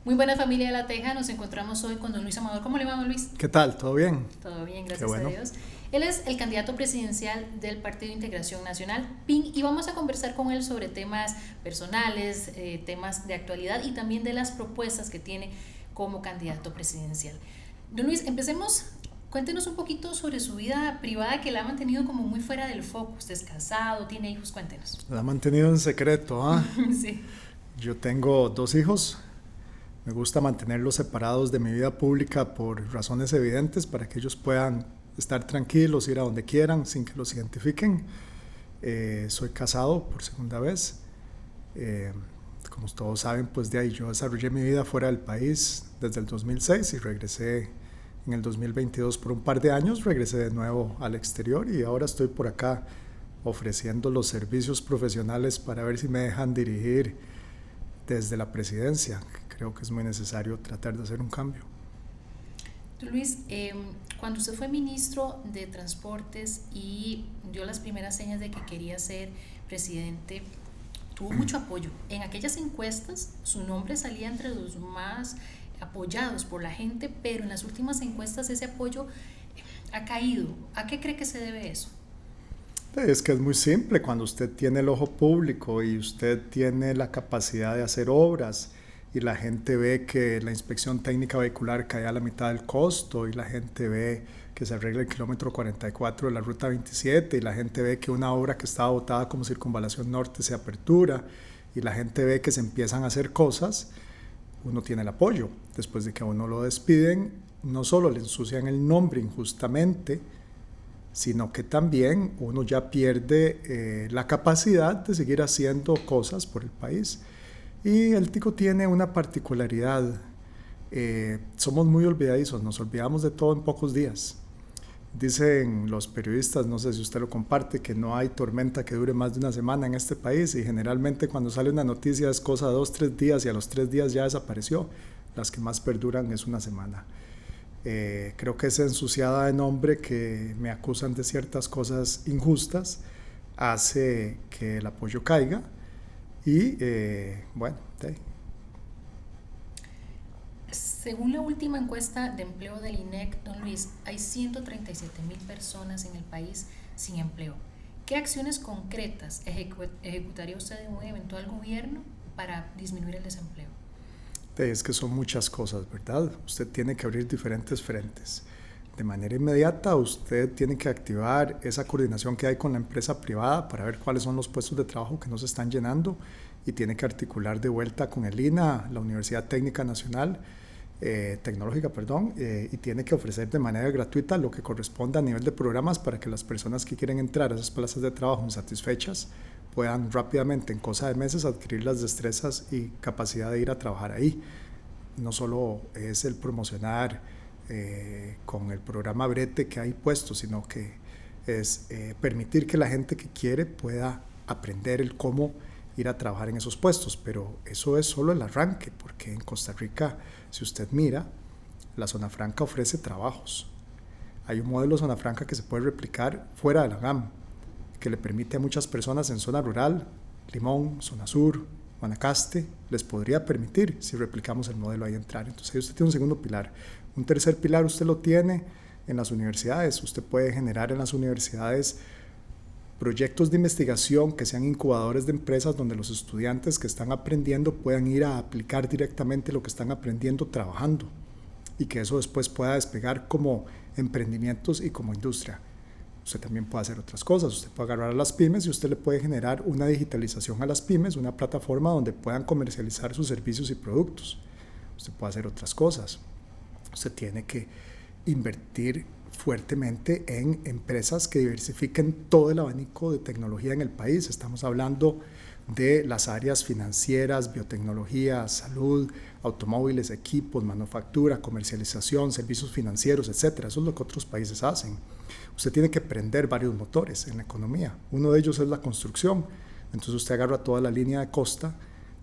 Muy buena familia de La Teja, nos encontramos hoy con don Luis Amador. ¿Cómo le va, don Luis? ¿Qué tal? ¿Todo bien? Todo bien, Qué gracias a bueno. Dios. Él es el candidato presidencial del Partido de Integración Nacional, PIN, y vamos a conversar con él sobre temas personales, temas de actualidad y también de las propuestas que tiene como candidato presidencial. Don Luis, empecemos. Cuéntenos un poquito sobre su vida privada que la ha mantenido como muy fuera del foco. Usted es casado, tiene hijos, cuéntenos. La ha mantenido en secreto, ¿ah? Sí. Yo tengo 2 hijos. Me gusta mantenerlos separados de mi vida pública por razones evidentes para que ellos puedan estar tranquilos, ir a donde quieran sin que los identifiquen. Soy casado por segunda vez. Como todos saben, pues de ahí yo desarrollé mi vida fuera del país desde el 2006 y regresé en el 2022 por un par de años, regresé de nuevo al exterior y ahora estoy por acá ofreciendo los servicios profesionales para ver si me dejan dirigir desde la presidencia. Creo que es muy necesario tratar de hacer un cambio. Luis, cuando usted fue ministro de Transportes y dio las primeras señas de que quería ser presidente, tuvo mucho apoyo. En aquellas encuestas su nombre salía entre los más apoyados por la gente, pero en las últimas encuestas ese apoyo ha caído. ¿A qué cree que se debe eso? Es que es muy simple, cuando usted tiene el ojo público y usted tiene la capacidad de hacer obras y la gente ve que la inspección técnica vehicular cae a la mitad del costo y la gente ve que se arregla el kilómetro 44 de la ruta 27 y la gente ve que una obra que estaba botada como Circunvalación Norte se apertura y la gente ve que se empiezan a hacer cosas, uno tiene el apoyo. Después de que a uno lo despiden, no solo le ensucian el nombre injustamente, sino que también uno ya pierde la capacidad de seguir haciendo cosas por el país. Y el tico tiene una particularidad, somos muy olvidadizos, nos olvidamos de todo en pocos días. Dicen los periodistas, no sé si usted lo comparte, que no hay tormenta que dure más de una semana en este país y generalmente cuando sale una noticia es cosa de 2-3 días y a los 3 días ya desapareció. Las que más perduran es una semana. Creo que esa ensuciada de nombre que me acusan de ciertas cosas injustas hace que el apoyo caiga y bueno. Según la última encuesta de empleo del INEC, don Luis, hay 137,000 personas en el país sin empleo. ¿Qué acciones concretas ejecutaría usted en un eventual gobierno para disminuir el desempleo? Es que son muchas cosas, ¿verdad? Usted tiene que abrir diferentes frentes. De manera inmediata, usted tiene que activar esa coordinación que hay con la empresa privada para ver cuáles son los puestos de trabajo que no se están llenando y tiene que articular de vuelta con el INA, la Universidad Técnica Nacional, Tecnológica, y tiene que ofrecer de manera gratuita lo que corresponda a nivel de programas para que las personas que quieren entrar a esas plazas de trabajo insatisfechas puedan rápidamente, en cosa de meses, adquirir las destrezas y capacidad de ir a trabajar ahí. No solo es el promocionar con el programa Brete que hay puesto, sino que es permitir que la gente que quiere pueda aprender el cómo ir a trabajar en esos puestos, pero eso es solo el arranque, porque en Costa Rica, si usted mira, la zona franca ofrece trabajos. Hay un modelo de zona franca que se puede replicar fuera de la GAM, que le permite a muchas personas en zona rural, Limón, zona sur, Guanacaste, les podría permitir, si replicamos el modelo, ahí entrar. Entonces ahí usted tiene un segundo pilar. Un tercer pilar usted lo tiene en las universidades. Usted puede generar en las universidades proyectos de investigación que sean incubadores de empresas donde los estudiantes que están aprendiendo puedan ir a aplicar directamente lo que están aprendiendo trabajando y que eso después pueda despegar como emprendimientos y como industria. Usted también puede hacer otras cosas, usted puede agarrar a las pymes y usted le puede generar una digitalización a las pymes, una plataforma donde puedan comercializar sus servicios y productos. Usted puede hacer otras cosas. Usted tiene que invertir fuertemente en empresas que diversifiquen todo el abanico de tecnología en el país. Estamos hablando de las áreas financieras, biotecnología, salud, automóviles, equipos, manufactura, comercialización, servicios financieros, etc. Eso es lo que otros países hacen. Usted tiene que prender varios motores en la economía. Uno de ellos es la construcción. Entonces usted agarra toda la línea de costa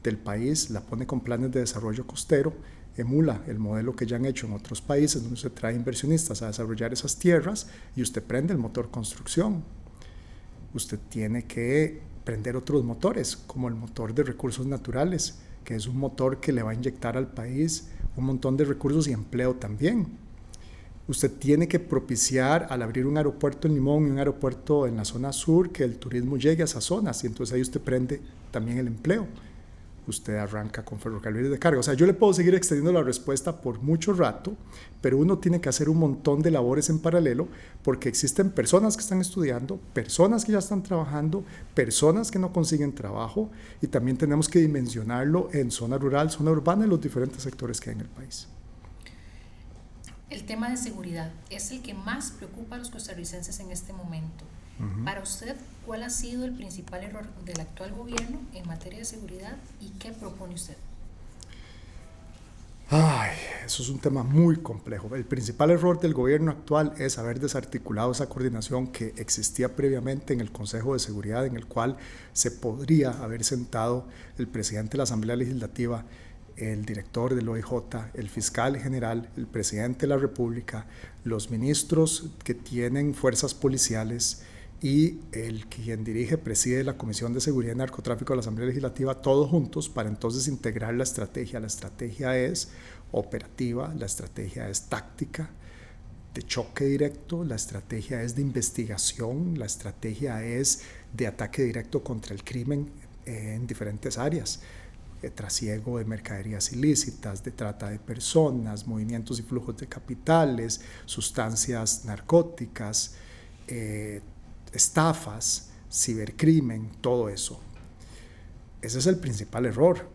del país, la pone con planes de desarrollo costero, emula el modelo que ya han hecho en otros países donde se trae inversionistas a desarrollar esas tierras y usted prende el motor construcción. Usted tiene que prender otros motores, como el motor de recursos naturales, que es un motor que le va a inyectar al país un montón de recursos y empleo también. Usted tiene que propiciar, al abrir un aeropuerto en Limón y un aeropuerto en la zona sur, que el turismo llegue a esas zonas, y entonces ahí usted prende también el empleo. Usted arranca con ferrocarriles de carga. O sea, yo le puedo seguir extendiendo la respuesta por mucho rato, pero uno tiene que hacer un montón de labores en paralelo, porque existen personas que están estudiando, personas que ya están trabajando, personas que no consiguen trabajo, y también tenemos que dimensionarlo en zona rural, zona urbana y los diferentes sectores que hay en el país. El tema de seguridad es el que más preocupa a los costarricenses en este momento. Para usted, ¿cuál ha sido el principal error del actual gobierno en materia de seguridad y qué propone usted? Ay, eso es un tema muy complejo. El principal error del gobierno actual es haber desarticulado esa coordinación que existía previamente en el Consejo de Seguridad, en el cual se podría haber sentado el presidente de la Asamblea Legislativa, el director del OIJ, el fiscal general, el presidente de la República, los ministros que tienen fuerzas policiales y el quien preside la Comisión de Seguridad y Narcotráfico de la Asamblea Legislativa, todos juntos para entonces integrar la estrategia. La estrategia es operativa, la estrategia es táctica, de choque directo, la estrategia es de investigación, la estrategia es de ataque directo contra el crimen en diferentes áreas. Trasiego de mercaderías ilícitas, de trata de personas, movimientos y flujos de capitales, sustancias narcóticas, estafas, cibercrimen, todo eso. Ese es el principal error.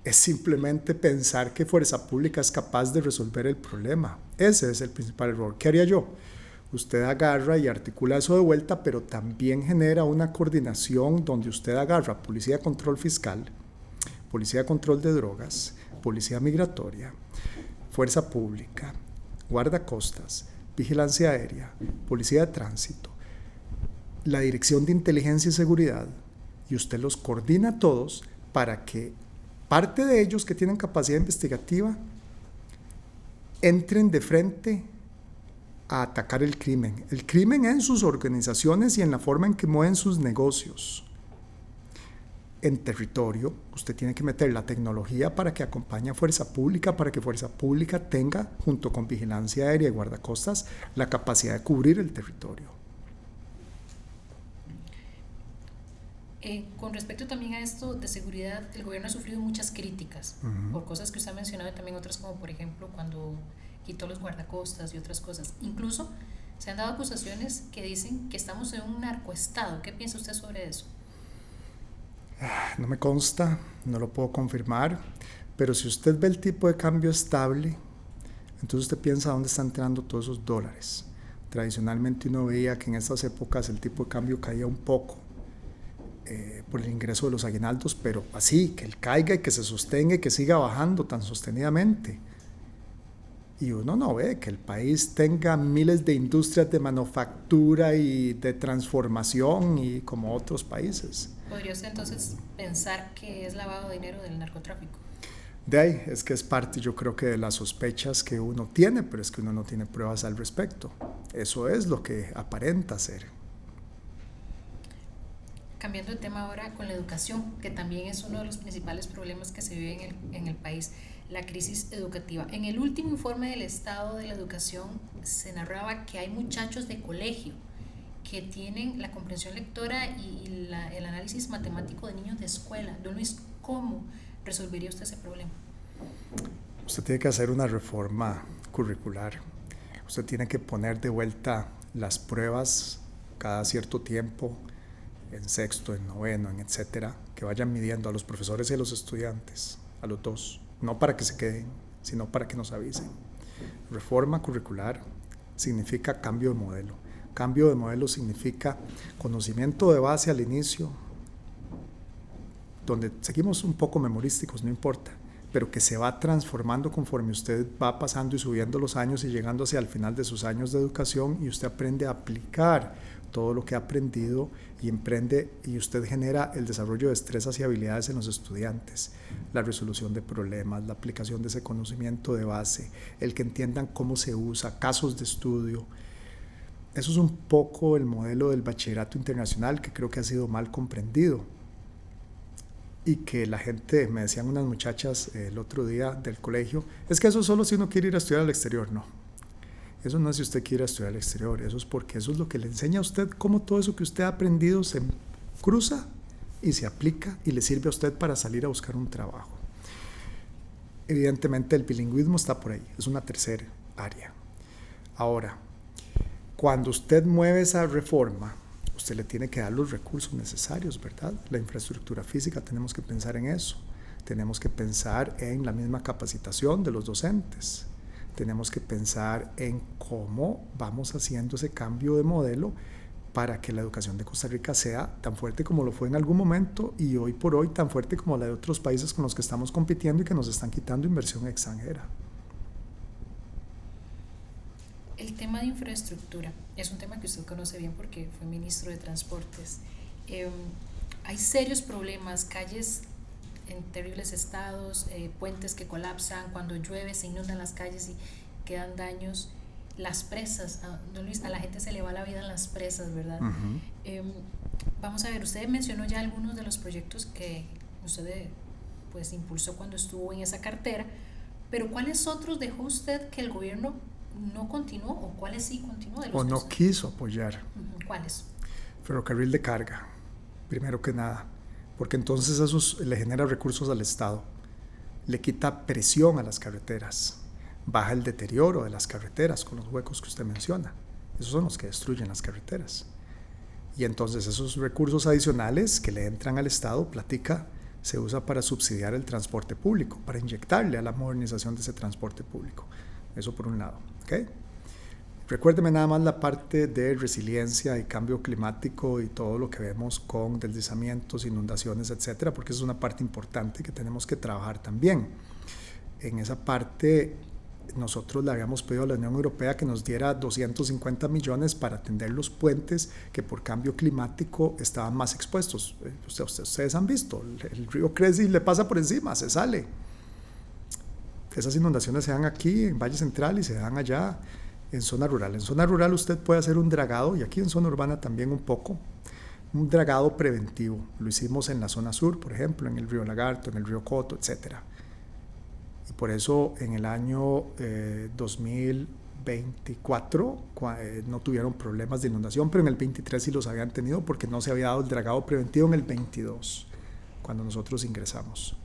Es simplemente pensar que Fuerza Pública es capaz de resolver el problema. Ese es el principal error. ¿Qué haría yo? Usted agarra y articula eso de vuelta, pero también genera una coordinación donde usted agarra Policía de Control Fiscal, Policía de Control de Drogas, Policía Migratoria, Fuerza Pública, Guardacostas, Vigilancia Aérea, Policía de Tránsito, la Dirección de Inteligencia y Seguridad, y usted los coordina todos para que parte de ellos que tienen capacidad investigativa entren de frente a atacar el crimen en sus organizaciones y en la forma en que mueven sus negocios. En territorio, usted tiene que meter la tecnología para que acompañe a Fuerza Pública, para que Fuerza Pública tenga, junto con Vigilancia Aérea y Guardacostas, la capacidad de cubrir el territorio. Con respecto también a esto de seguridad, el gobierno ha sufrido muchas críticas por cosas que usted ha mencionado y también otras, como por ejemplo cuando quitó los guardacostas y otras cosas. Incluso se han dado acusaciones que dicen que estamos en un narcoestado. ¿Qué piensa usted sobre eso? No me consta, no lo puedo confirmar, pero si usted ve el tipo de cambio estable, entonces usted piensa dónde están entrando todos esos dólares. Tradicionalmente uno veía que en estas épocas el tipo de cambio caía un poco por el ingreso de los aguinaldos, pero así, que él caiga y que se sostenga y que siga bajando tan sostenidamente. Y uno no ve que el país tenga miles de industrias de manufactura y de transformación y como otros países. ¿Podría usted entonces pensar que es lavado de dinero del narcotráfico? De ahí es que es parte, yo creo que de las sospechas que uno tiene, pero es que uno no tiene pruebas al respecto. Eso es lo que aparenta ser. Cambiando de tema ahora con la educación, que también es uno de los principales problemas que se vive en el país, la crisis educativa. En el último informe del estado de la educación se narraba que hay muchachos de colegio que tienen la comprensión lectora y el análisis matemático de niños de escuela. Don Luis, ¿cómo resolvería usted ese problema? Usted tiene que hacer una reforma curricular. Usted tiene que poner de vuelta las pruebas cada cierto tiempo, en sexto, en noveno, en etcétera, que vayan midiendo a los profesores y a los estudiantes, a los dos, no para que se queden, sino para que nos avisen. Reforma curricular significa cambio de modelo. Cambio de modelo significa conocimiento de base al inicio, donde seguimos un poco memorísticos, no importa, pero que se va transformando conforme usted va pasando y subiendo los años y llegando hacia el final de sus años de educación, y usted aprende a aplicar todo lo que ha aprendido y emprende, y usted genera el desarrollo de destrezas y habilidades en los estudiantes, la resolución de problemas, la aplicación de ese conocimiento de base, el que entiendan cómo se usa, casos de estudio. Eso es un poco el modelo del bachillerato internacional, que creo que ha sido mal comprendido. y que la gente, me decían unas muchachas el otro día del colegio, es que eso es solo si uno quiere ir a estudiar al exterior. No, eso no es si usted quiere estudiar al exterior, eso es porque eso es lo que le enseña a usted cómo todo eso que usted ha aprendido se cruza y se aplica y le sirve a usted para salir a buscar un trabajo. Evidentemente el bilingüismo está por ahí, es una tercera área. Ahora, cuando usted mueve esa reforma, usted le tiene que dar los recursos necesarios, ¿verdad? La infraestructura física, tenemos que pensar en eso. Tenemos que pensar en la misma capacitación de los docentes. Tenemos que pensar en cómo vamos haciendo ese cambio de modelo para que la educación de Costa Rica sea tan fuerte como lo fue en algún momento y hoy por hoy tan fuerte como la de otros países con los que estamos compitiendo y que nos están quitando inversión extranjera. El tema de infraestructura es un tema que usted conoce bien porque fue ministro de Transportes. Hay serios problemas, calles en terribles estados, puentes que colapsan, cuando llueve se inundan las calles y quedan daños. Las presas, don Luis, a la gente se le va la vida en las presas, ¿verdad? Vamos a ver, usted mencionó ya algunos de los proyectos que usted pues impulsó cuando estuvo en esa cartera, pero ¿cuáles otros dejó usted que el gobierno no continuó o cuáles sí continuó? O no quiso apoyar. ¿Cuáles? Ferrocarril de carga, primero que nada, porque entonces eso le genera recursos al Estado, le quita presión a las carreteras, baja el deterioro de las carreteras con los huecos que usted menciona. Esos son los que destruyen las carreteras. Y entonces esos recursos adicionales que le entran al Estado, platica, se usa para subsidiar el transporte público, para inyectarle a la modernización de ese transporte público. Eso por un lado. ¿Okay? Recuérdeme nada más la parte de resiliencia y cambio climático y todo lo que vemos con deslizamientos, inundaciones, etcétera, porque es una parte importante que tenemos que trabajar también. En esa parte nosotros le habíamos pedido a la Unión Europea que nos diera 250 millones para atender los puentes que por cambio climático estaban más expuestos. Ustedes han visto, el río crece y le pasa por encima, se sale. Esas inundaciones se dan aquí en Valle Central y se dan allá en zona rural. En zona rural usted puede hacer un dragado, y aquí en zona urbana también un poco, un dragado preventivo. Lo hicimos en la zona sur, por ejemplo, en el río Lagarto, en el río Coto, etcétera. Y por eso en el año 2024 no tuvieron problemas de inundación, pero en el 23 sí los habían tenido porque no se había dado el dragado preventivo en el 22, cuando nosotros ingresamos.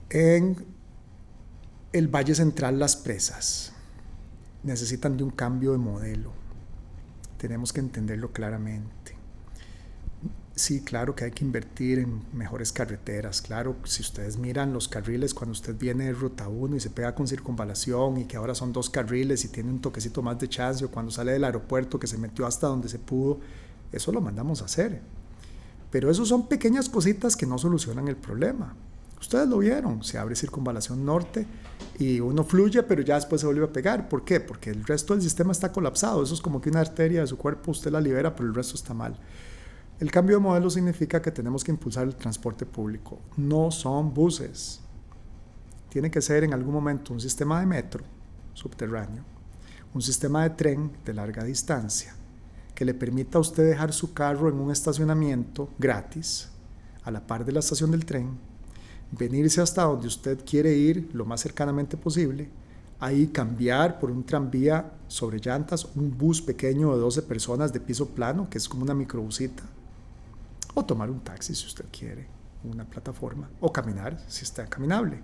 En el Valle Central, las presas necesitan de un cambio de modelo. Tenemos que entenderlo claramente. Sí, claro que hay que invertir en mejores carreteras. Claro, si ustedes miran los carriles cuando usted viene de Ruta 1 y se pega con circunvalación y que ahora son 2 carriles y tiene un toquecito más de chance, o cuando sale del aeropuerto que se metió hasta donde se pudo, eso lo mandamos a hacer. Pero eso son pequeñas cositas que no solucionan el problema. Ustedes lo vieron, se abre circunvalación norte y uno fluye, pero ya después se vuelve a pegar. ¿Por qué? Porque el resto del sistema está colapsado. Eso es como que una arteria de su cuerpo usted la libera, pero el resto está mal. El cambio de modelo significa que tenemos que impulsar el transporte público. No son buses. Tiene que ser en algún momento un sistema de metro subterráneo, un sistema de tren de larga distancia, que le permita a usted dejar su carro en un estacionamiento gratis, a la par de la estación del tren, venirse hasta donde usted quiere ir lo más cercanamente posible, ahí cambiar por un tranvía sobre llantas, un bus pequeño de 12 personas de piso plano, que es como una microbusita, o tomar un taxi si usted quiere, una plataforma, o caminar si está caminable.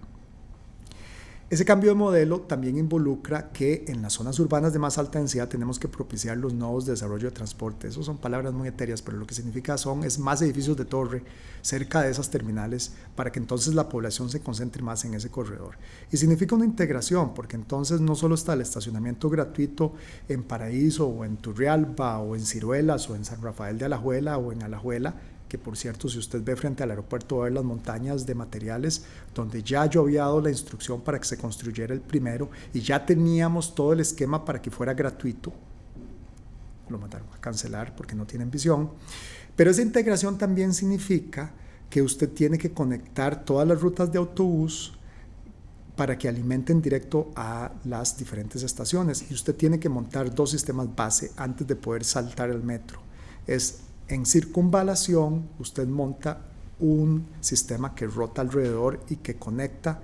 Ese cambio de modelo también involucra que en las zonas urbanas de más alta densidad tenemos que propiciar los nodos de desarrollo de transporte. Esas son palabras muy etéreas, pero lo que significa es más edificios de torre cerca de esas terminales para que entonces la población se concentre más en ese corredor. Y significa una integración, porque entonces no solo está el estacionamiento gratuito en Paraíso o en Turrialba o en Ciruelas o en San Rafael de Alajuela o en Alajuela, que por cierto, si usted ve frente al aeropuerto va a ver las montañas de materiales donde ya yo había dado la instrucción para que se construyera el primero y ya teníamos todo el esquema para que fuera gratuito. Lo mandaron a cancelar porque no tienen visión. Pero esa integración también significa que usted tiene que conectar todas las rutas de autobús para que alimenten directo a las diferentes estaciones, y usted tiene que montar 2 sistemas base antes de poder saltar el metro. En circunvalación usted monta un sistema que rota alrededor y que conecta.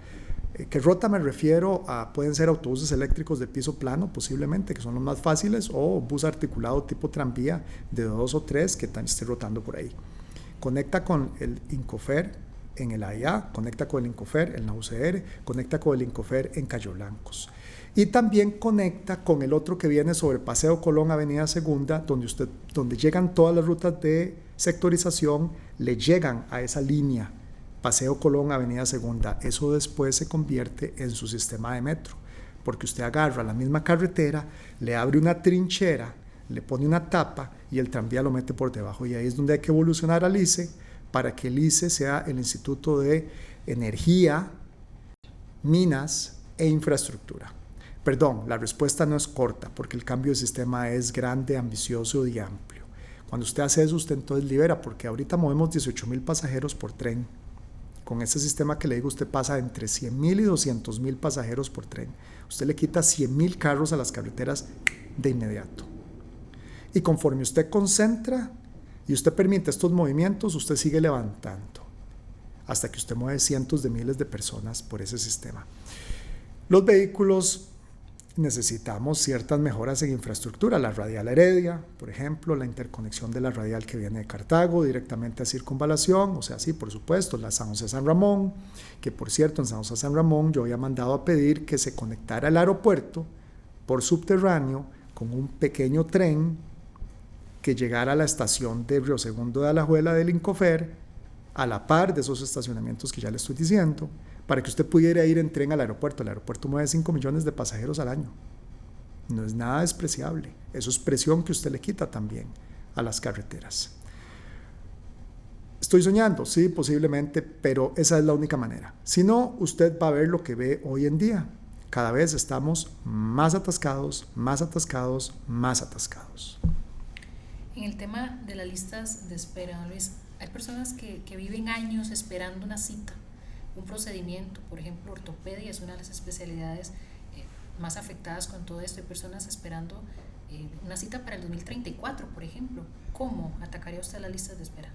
Que rota me refiero a, pueden ser autobuses eléctricos de piso plano posiblemente, que son los más fáciles, o bus articulado tipo tranvía de 2 o 3 que esté rotando por ahí. Conecta con el Incofer en el AIA, conecta con el Incofer en la UCR, conecta con el Incofer en Cayo Blancos. Y también conecta con el otro que viene sobre Paseo Colón, Avenida Segunda, donde llegan todas las rutas de sectorización, le llegan a esa línea Paseo Colón, Avenida Segunda. Eso después se convierte en su sistema de metro, porque usted agarra la misma carretera, le abre una trinchera, le pone una tapa y el tranvía lo mete por debajo. Y ahí es donde hay que evolucionar al ICE para que el ICE sea el Instituto de Energía, Minas e Infraestructura. Perdón, la respuesta no es corta, porque el cambio de sistema es grande, ambicioso y amplio. Cuando usted hace eso, usted entonces libera, porque ahorita movemos 18,000 pasajeros por tren. Con este sistema que le digo, usted pasa entre 100,000 y 200,000 pasajeros por tren. Usted le quita 100,000 carros a las carreteras de inmediato. Y conforme usted concentra y usted permite estos movimientos, usted sigue levantando hasta que usted mueve cientos de miles de personas por ese sistema. Los vehículos, necesitamos ciertas mejoras en infraestructura, la radial Heredia, por ejemplo, la interconexión de la radial que viene de Cartago directamente a Circunvalación, o sea, sí, por supuesto, la San José-San Ramón, que por cierto, en San José-San Ramón yo había mandado a pedir que se conectara el aeropuerto por subterráneo con un pequeño tren que llegara a la estación de Río Segundo de Alajuela del Incofer, a la par de esos estacionamientos que ya le estoy diciendo, para que usted pudiera ir en tren al aeropuerto. El aeropuerto mueve 5 millones de pasajeros al año. No es nada despreciable. Eso es presión que usted le quita también a las carreteras. ¿Estoy soñando? Sí, posiblemente, pero esa es la única manera. Si no, usted va a ver lo que ve hoy en día. Cada vez estamos más atascados, más atascados, más atascados. En el tema de las listas de espera, Luis, hay personas que viven años esperando una cita, un procedimiento. Por ejemplo, ortopedia es una de las especialidades más afectadas con todo esto. Hay personas esperando una cita para el 2034, por ejemplo. ¿Cómo atacaría usted las listas de espera?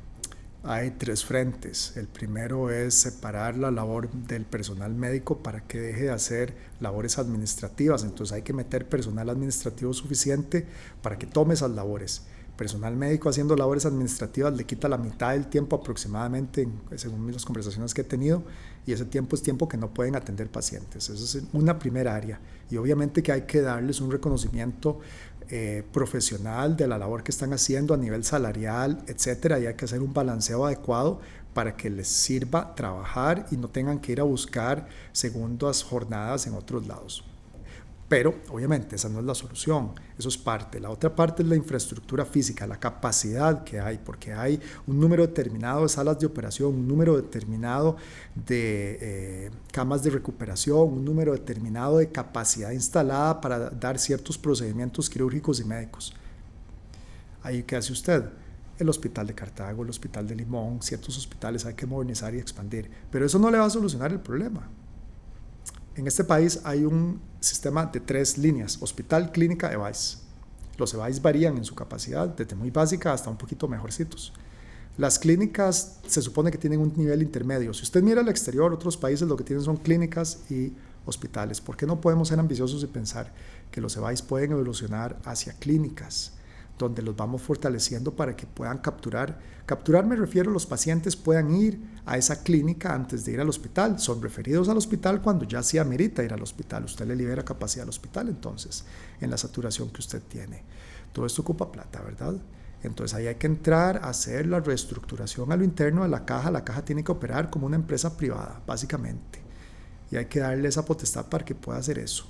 Hay 3 frentes. El primero es separar la labor del personal médico para que deje de hacer labores administrativas. Entonces hay que meter personal administrativo suficiente para que tome esas labores. Personal médico haciendo labores administrativas le quita la mitad del tiempo aproximadamente, según las conversaciones que he tenido, y ese tiempo es tiempo que no pueden atender pacientes. Esa es una primera área, y obviamente que hay que darles un reconocimiento profesional de la labor que están haciendo a nivel salarial, etcétera, y hay que hacer un balanceo adecuado para que les sirva trabajar y no tengan que ir a buscar segundas jornadas en otros lados. Pero obviamente esa no es la solución, eso es parte. La otra parte es la infraestructura física, la capacidad que hay, porque hay un número determinado de salas de operación, un número determinado de camas de recuperación, un número determinado de capacidad instalada para dar ciertos procedimientos quirúrgicos y médicos. Ahí, ¿qué hace usted? El hospital de Cartago, el hospital de Limón, ciertos hospitales hay que modernizar y expandir, pero eso no le va a solucionar el problema. En este país hay un sistema de 3 líneas: hospital, clínica, EVAIS. Los EVAIS varían en su capacidad, desde muy básica hasta un poquito mejorcitos. Las clínicas se supone que tienen un nivel intermedio. Si usted mira al exterior, otros países lo que tienen son clínicas y hospitales. ¿Por qué no podemos ser ambiciosos y pensar que los EVAIS pueden evolucionar hacia clínicas, donde los vamos fortaleciendo para que puedan capturar me refiero a los pacientes puedan ir a esa clínica antes de ir al hospital, son referidos al hospital cuando ya se amerita ir al hospital, usted le libera capacidad al hospital entonces, en la saturación que usted tiene. Todo esto ocupa plata, ¿verdad? Entonces ahí hay que entrar a hacer la reestructuración a lo interno de la caja tiene que operar como una empresa privada, básicamente, y hay que darle esa potestad para que pueda hacer eso.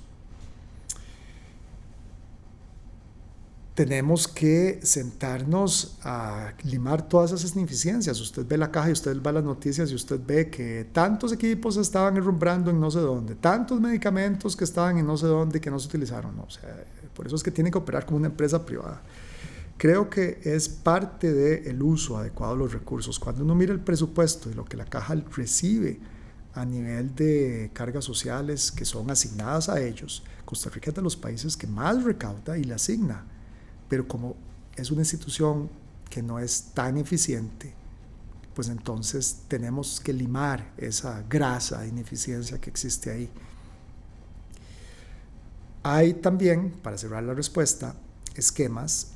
Tenemos que sentarnos a limar todas esas ineficiencias. Usted ve la caja y usted ve las noticias y usted ve que tantos equipos estaban enrumbrando en no sé dónde, tantos medicamentos que estaban en no sé dónde que no se utilizaron. O sea, por eso es que tiene que operar como una empresa privada. Creo que es parte del uso adecuado de los recursos. Cuando uno mira el presupuesto y lo que la caja recibe a nivel de cargas sociales que son asignadas a ellos, Costa Rica es de los países que más recauda y le asigna. Pero como es una institución que no es tan eficiente, pues entonces tenemos que limar esa grasa de ineficiencia que existe ahí. Hay también, para cerrar la respuesta, esquemas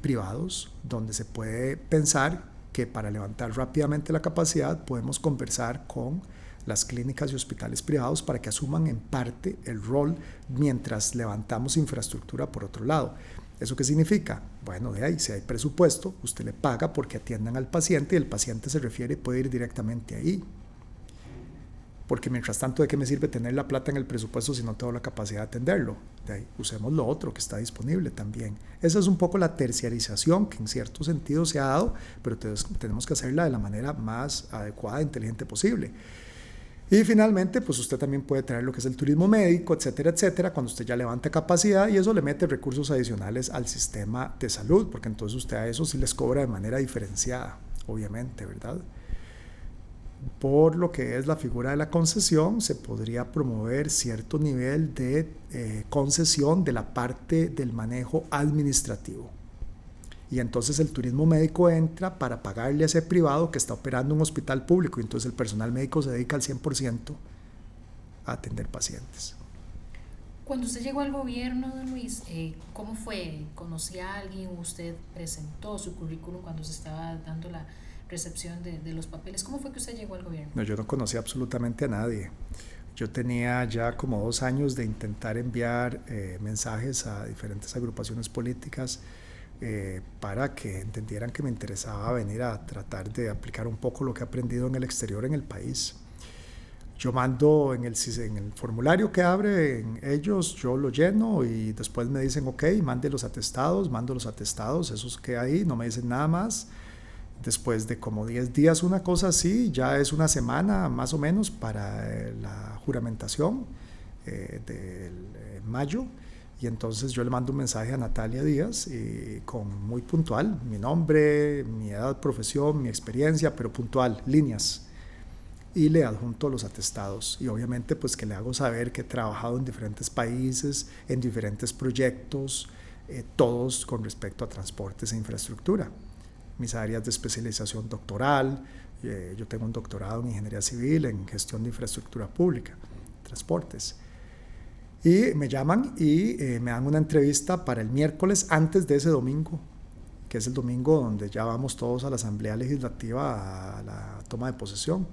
privados donde se puede pensar que para levantar rápidamente la capacidad podemos conversar con las clínicas y hospitales privados para que asuman en parte el rol mientras levantamos infraestructura por otro lado. ¿Eso qué significa? Bueno, de ahí, si hay presupuesto, usted le paga porque atiendan al paciente y el paciente se refiere y puede ir directamente ahí. Porque mientras tanto, ¿de qué me sirve tener la plata en el presupuesto si no tengo la capacidad de atenderlo? De ahí, usemos lo otro que está disponible también. Esa es un poco la terciarización que en cierto sentido se ha dado, pero tenemos que hacerla de la manera más adecuada e inteligente posible. Y finalmente, pues usted también puede traer lo que es el turismo médico, etcétera, etcétera, cuando usted ya levanta capacidad y eso le mete recursos adicionales al sistema de salud, porque entonces usted a eso sí les cobra de manera diferenciada, obviamente, ¿verdad? Por lo que es la figura de la concesión, se podría promover cierto nivel de concesión de la parte del manejo administrativo. Y entonces el turismo médico entra para pagarle a ese privado que está operando un hospital público y entonces el personal médico se dedica al 100% a atender pacientes. Cuando usted llegó al gobierno, don Luis, ¿cómo fue? ¿Conocía a alguien? ¿Usted presentó su currículum cuando se estaba dando la recepción de los papeles? ¿Cómo fue que usted llegó al gobierno? No, yo no conocía absolutamente a nadie. Yo tenía ya como 2 años de intentar enviar mensajes a diferentes agrupaciones políticas para que entendieran que me interesaba venir a tratar de aplicar un poco lo que he aprendido en el exterior en el país. Yo mando en el formulario que abren ellos, yo lo lleno y después me dicen, ok, mande los atestados, mando los atestados, esos que hay, no me dicen nada más. Después de como 10 días, una cosa así, ya es una semana más o menos para la juramentación de mayo. Y entonces yo le mando un mensaje a Natalia Díaz muy puntual, mi nombre, mi edad, profesión, mi experiencia, pero puntual, líneas. Y le adjunto los atestados y obviamente pues que le hago saber que he trabajado en diferentes países, en diferentes proyectos, todos con respecto a transportes e infraestructura. Mis áreas de especialización doctoral, yo tengo un doctorado en ingeniería civil, en gestión de infraestructura pública, transportes. Y me llaman y me dan una entrevista para el miércoles antes de ese domingo, que es el domingo donde ya vamos todos a la Asamblea Legislativa a la toma de posesión.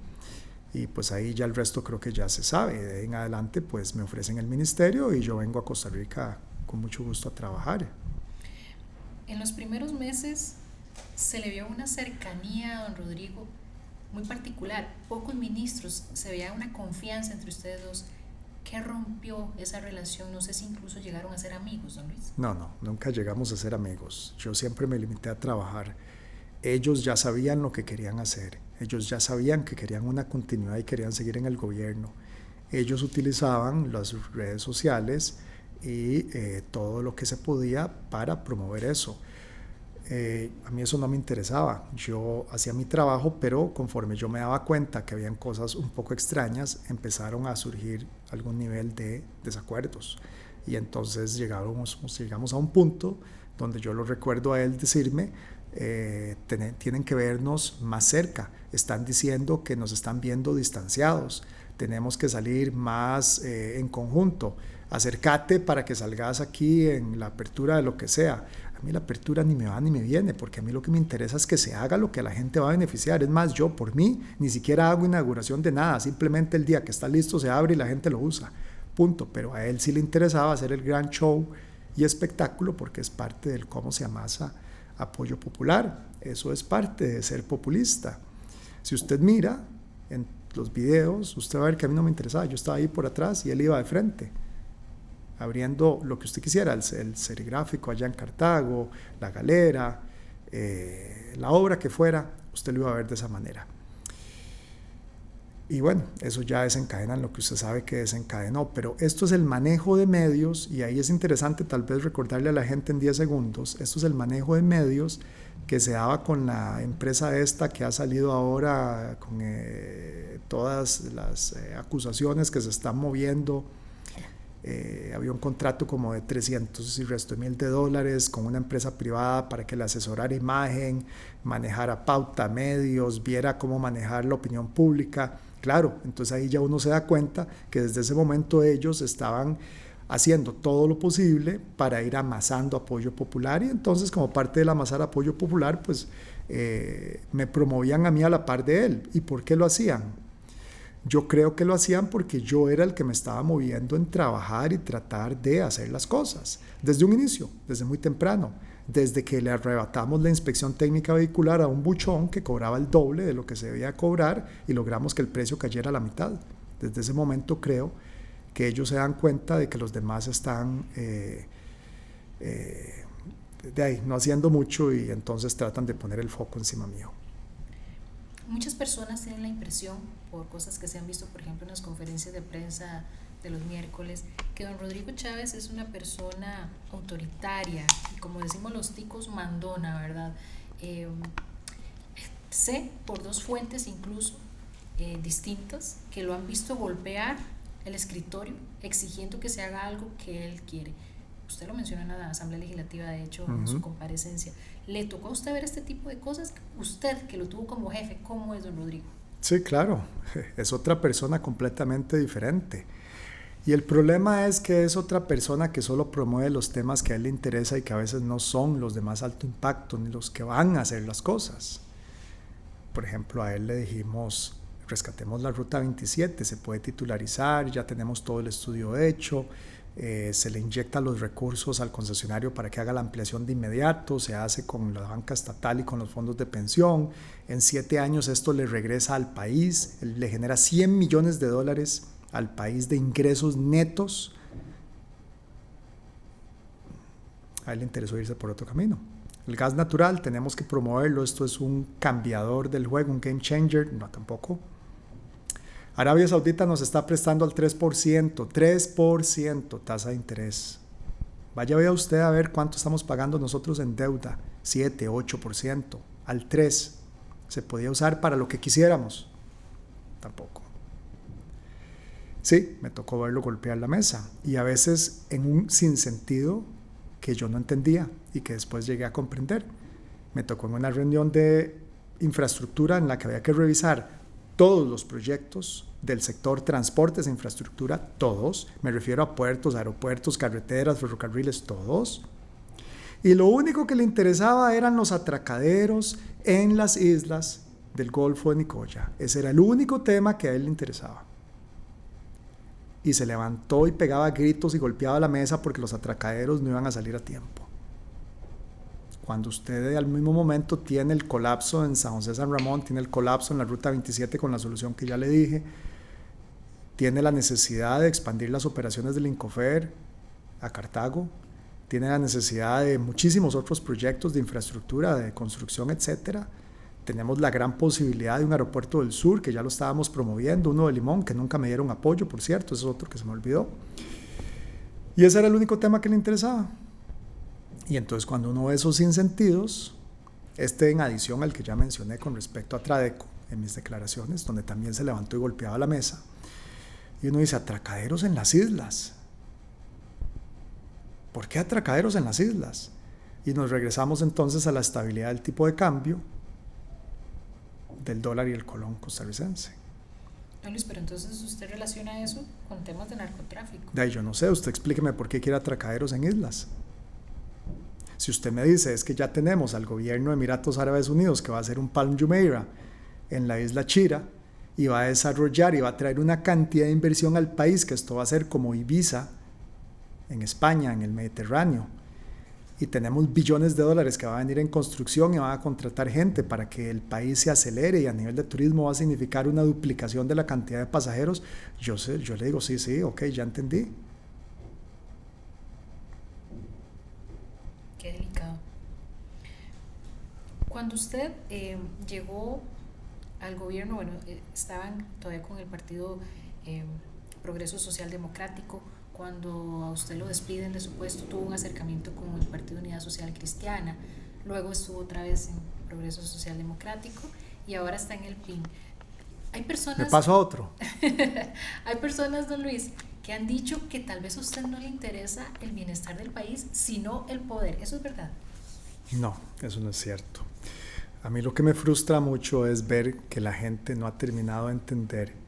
Y pues ahí ya el resto creo que ya se sabe. De ahí en adelante pues me ofrecen el ministerio y yo vengo a Costa Rica con mucho gusto a trabajar. En los primeros meses se le vio una cercanía a don Rodrigo muy particular. Pocos ministros, se veía una confianza entre ustedes dos. ¿Qué rompió esa relación? No sé si incluso llegaron a ser amigos, don Luis. No, nunca llegamos a ser amigos. Yo siempre me limité a trabajar. Ellos ya sabían lo que querían hacer. Ellos ya sabían que querían una continuidad y querían seguir en el gobierno. Ellos utilizaban las redes sociales y todo lo que se podía para promover eso. A mí eso no me interesaba. Yo hacía mi trabajo, pero conforme yo me daba cuenta que habían cosas un poco extrañas, empezaron a surgir algún nivel de desacuerdos. Y entonces llegamos a un punto donde yo lo recuerdo a él decirme, tienen que vernos más cerca. Están diciendo que nos están viendo distanciados. Tenemos que salir más en conjunto. Acércate para que salgas aquí en la apertura de lo que sea. A mí la apertura ni me va ni me viene, porque a mí lo que me interesa es que se haga lo que a la gente va a beneficiar. Es más, yo por mí ni siquiera hago inauguración de nada, simplemente el día que está listo se abre y la gente lo usa, punto. Pero a él sí le interesaba hacer el gran show y espectáculo porque es parte del cómo se amasa apoyo popular. Eso es parte de ser populista. Si usted mira en los videos, usted va a ver que a mí no me interesaba. Yo estaba ahí por atrás y él iba de frente, abriendo lo que usted quisiera, el serigráfico allá en Cartago, la galera, la obra que fuera, usted lo iba a ver de esa manera. Y bueno, eso ya desencadena lo que usted sabe que desencadenó, pero esto es el manejo de medios, y ahí es interesante tal vez recordarle a la gente en 10 segundos, esto es el manejo de medios que se daba con la empresa esta que ha salido ahora con todas las acusaciones que se están moviendo había un contrato como de 300 y resto de $1,000 con una empresa privada para que le asesorara imagen, manejara pauta, medios, viera cómo manejar la opinión pública. Claro, entonces ahí ya uno se da cuenta que desde ese momento ellos estaban haciendo todo lo posible para ir amasando apoyo popular, y entonces como parte del amasar apoyo popular, pues me promovían a mí a la par de él. ¿Y por qué lo hacían? Yo creo que lo hacían porque yo era el que me estaba moviendo en trabajar y tratar de hacer las cosas desde un inicio, desde muy temprano, desde que le arrebatamos la inspección técnica vehicular a un buchón que cobraba el doble de lo que se debía cobrar y logramos que el precio cayera a la mitad. Desde ese momento creo que ellos se dan cuenta de que los demás están de ahí no haciendo mucho, y entonces tratan de poner el foco encima mío. Muchas personas tienen la impresión, por cosas que se han visto, por ejemplo, en las conferencias de prensa de los miércoles, que don Rodrigo Chávez es una persona autoritaria y, como decimos los ticos, mandona, ¿verdad? Sé por dos fuentes incluso distintas que lo han visto golpear el escritorio exigiendo que se haga algo que él quiere. Usted lo mencionó en la Asamblea Legislativa, de hecho, en su comparecencia. ¿Le tocó a usted ver este tipo de cosas? Usted, que lo tuvo como jefe, ¿cómo es don Rodrigo? Sí, claro, es otra persona completamente diferente. Y el problema es que es otra persona que solo promueve los temas que a él le interesa y que a veces no son los de más alto impacto ni los que van a hacer las cosas. Por ejemplo, a él le dijimos, rescatemos la Ruta 27, se puede titularizar, ya tenemos todo el estudio hecho, se le inyecta los recursos al concesionario para que haga la ampliación de inmediato, se hace con la banca estatal y con los fondos de pensión. En 7 años esto le regresa al país, le genera $100 millones al país de ingresos netos. A él le interesó irse por otro camino. El gas natural tenemos que promoverlo, esto es un cambiador del juego, un game changer. No, tampoco. Arabia Saudita nos está prestando al 3% tasa de interés. Vaya, vea usted a ver cuánto estamos pagando nosotros en deuda, 7, 8%, al 3%. Se podía usar para lo que quisiéramos. Tampoco. Sí, me tocó verlo golpear la mesa, y a veces en un sinsentido que yo no entendía y que después llegué a comprender. Me tocó en una reunión de infraestructura en la que había que revisar todos los proyectos del sector transportes e infraestructura, todos, me refiero a puertos, aeropuertos, carreteras, ferrocarriles, todos. Y lo único que le interesaba eran los atracaderos en las islas del Golfo de Nicoya. Ese era el único tema que a él le interesaba. Y se levantó y pegaba gritos y golpeaba la mesa porque los atracaderos no iban a salir a tiempo. Cuando usted al mismo momento tiene el colapso en San José San Ramón, tiene el colapso en la Ruta 27 con la solución que ya le dije, tiene la necesidad de expandir las operaciones del Incofer a Cartago, tiene la necesidad de muchísimos otros proyectos de infraestructura, de construcción, etcétera. Tenemos la gran posibilidad de un aeropuerto del sur, que ya lo estábamos promoviendo, uno de Limón, que nunca me dieron apoyo, por cierto, ese es otro que se me olvidó. Y ese era el único tema que le interesaba. Y entonces cuando uno ve esos sinsentidos, en adición al que ya mencioné con respecto a Tradeco en mis declaraciones, donde también se levantó y golpeaba la mesa, y uno dice, atracaderos en las islas. ¿Por qué atracaderos en las islas? Y nos regresamos entonces a la estabilidad del tipo de cambio del dólar y el colón costarricense. No, Luis, pero entonces usted relaciona eso con temas de narcotráfico. De ahí yo no sé, usted explíqueme por qué quiere atracaderos en islas. Si usted me dice, es que ya tenemos al gobierno de Emiratos Árabes Unidos que va a hacer un Palm Jumeirah en la isla Chira y va a desarrollar y va a traer una cantidad de inversión al país, que esto va a ser como Ibiza en España, en el Mediterráneo, y tenemos billones de dólares que van a venir en construcción y van a contratar gente para que el país se acelere, y a nivel de turismo va a significar una duplicación de la cantidad de pasajeros, yo le digo, sí, ok, ya entendí. Qué delicado. Cuando usted llegó al gobierno, bueno, estaban todavía con el partido Progreso Social Democrático. Cuando a usted lo despiden de su puesto, tuvo un acercamiento con el Partido Unidad Social Cristiana, luego estuvo otra vez en Progreso Social Democrático y ahora está en el PIN. Hay personas... Me paso a otro. Hay personas, don Luis, que han dicho que tal vez a usted no le interesa el bienestar del país, sino el poder. ¿Eso es verdad? No, eso no es cierto. A mí lo que me frustra mucho es ver que la gente no ha terminado de entender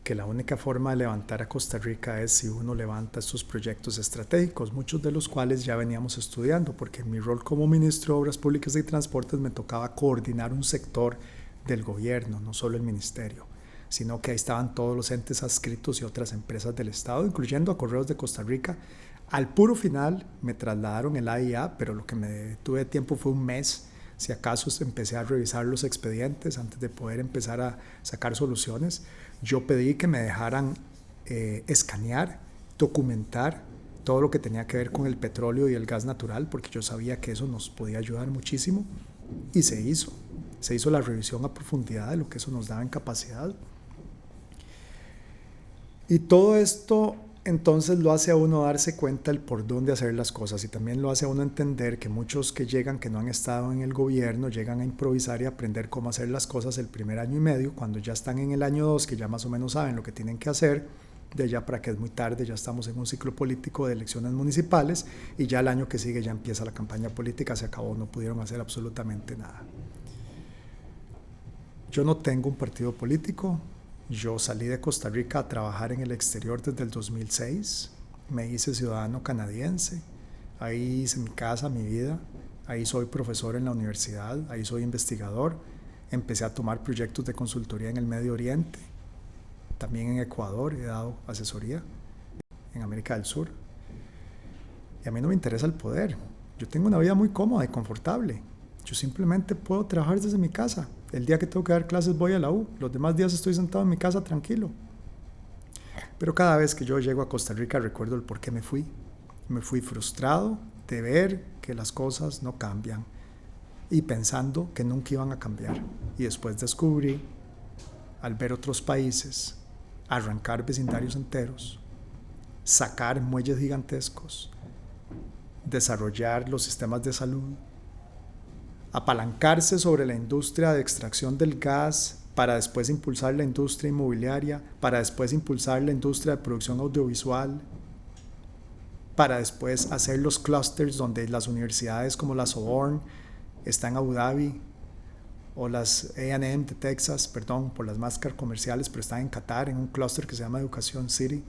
que la única forma de levantar a Costa Rica es si uno levanta estos proyectos estratégicos, muchos de los cuales ya veníamos estudiando, porque en mi rol como ministro de Obras Públicas y Transportes me tocaba coordinar un sector del gobierno, no solo el ministerio, sino que ahí estaban todos los entes adscritos y otras empresas del Estado, incluyendo a Correos de Costa Rica. Al puro final me trasladaron el AIA, pero lo que me tuve tiempo fue un mes. Si acaso empecé a revisar los expedientes antes de poder empezar a sacar soluciones. Yo pedí que me dejaran escanear, documentar todo lo que tenía que ver con el petróleo y el gas natural, porque yo sabía que eso nos podía ayudar muchísimo, y se hizo. Se hizo la revisión a profundidad de lo que eso nos daba en capacidad. Y todo esto entonces lo hace a uno darse cuenta el por dónde hacer las cosas, y también lo hace a uno entender que muchos que llegan, que no han estado en el gobierno, llegan a improvisar y aprender cómo hacer las cosas el primer año y medio. Cuando ya están en el año 2, que ya más o menos saben lo que tienen que hacer, de allá para que es muy tarde, ya estamos en un ciclo político de elecciones municipales, y ya el año que sigue ya empieza la campaña política, se acabó, no pudieron hacer absolutamente nada. Yo no tengo un partido político. Yo salí de Costa Rica a trabajar en el exterior desde el 2006, me hice ciudadano canadiense, ahí hice mi casa, mi vida, ahí soy profesor en la universidad, ahí soy investigador, empecé a tomar proyectos de consultoría en el Medio Oriente, también en Ecuador he dado asesoría, en América del Sur, y a mí no me interesa el poder. Yo tengo una vida muy cómoda y confortable. Yo simplemente puedo trabajar desde mi casa. El día que tengo que dar clases voy a la U. Los demás días estoy sentado en mi casa tranquilo. Pero cada vez que yo llego a Costa Rica recuerdo el por qué me fui. Me fui frustrado de ver que las cosas no cambian y pensando que nunca iban a cambiar. Y después descubrí, al ver otros países, arrancar vecindarios enteros, sacar muelles gigantescos, desarrollar los sistemas de salud, apalancarse sobre la industria de extracción del gas para después impulsar la industria inmobiliaria, para después impulsar la industria de producción audiovisual, para después hacer los clústeres donde las universidades como la Sorbonne está en Abu Dhabi, o las A&M de Texas, perdón por las máscaras comerciales, pero están en Qatar, en un clúster que se llama Education City,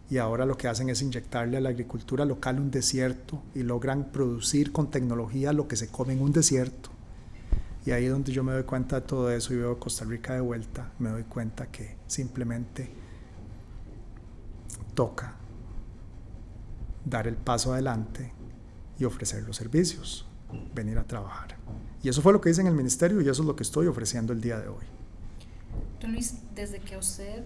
y ahora lo que hacen es inyectarle a la agricultura local un desierto y logran producir con tecnología lo que se come en un desierto. Y ahí es donde yo me doy cuenta de todo eso y veo Costa Rica de vuelta, me doy cuenta que simplemente toca dar el paso adelante y ofrecer los servicios, venir a trabajar. Y eso fue lo que hice en el ministerio y eso es lo que estoy ofreciendo el día de hoy. Don Luis, desde que a usted